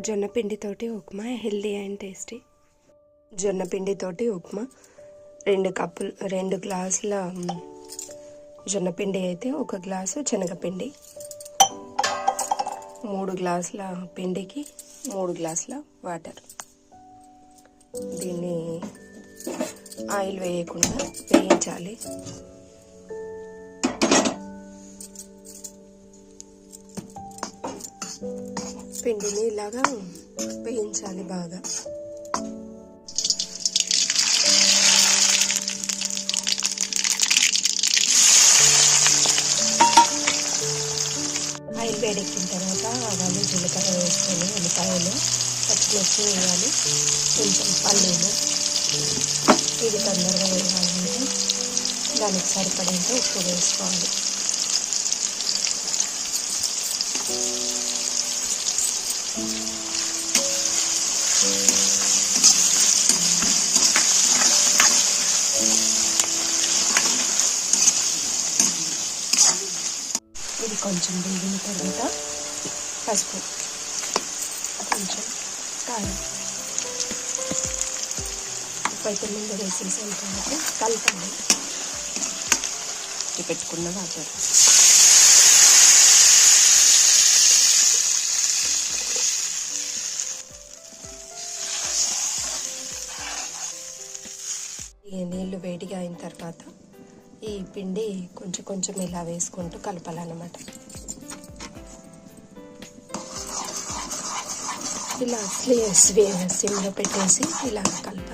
జొన్న పిండితోటి upma healthy and tasty. జొన్న పిండితోటి ఉప్మా 2 గ్లాసుల జొన్న పిండి అయితే 1 గ్లాసు శనగపిండి, 3 గ్లాసుల పిండికి 3 గ్లాసుల వాటర్. దీన్ని ఆయిల్ వేయకుండా వేయించాలి. పిండిని ఇలాగా వేయించాలి బాగా. ఆయిల్ వేడెక్కిన తర్వాత ఆవాలు జీలకర్ర వేసుకొని ఉల్లిపాయలు పచ్చిమిర్చి వేయాలి, కొంచెం పల్లీలు. ఇది తొందరగా వేయాలంటే దానికి సరిపడేంత ఉప్పు వేసుకోవాలి. ఇది కొంచెం వేగిన తర్వాత పసుపు, కొంచెం కారం, ఉప్పైతే ముందు వేసేసాను కాబట్టి కలపండి. పెట్టుకున్న వాటర్ ఈ నీళ్ళు వేడిగా అయిన తర్వాత ఈ పిండి కొంచెం కొంచెం ఇలా వేసుకుంటూ కలపాలన్నమాట. ఇలా సిమ్లో పెట్టేసి ఇలా కలపాలి.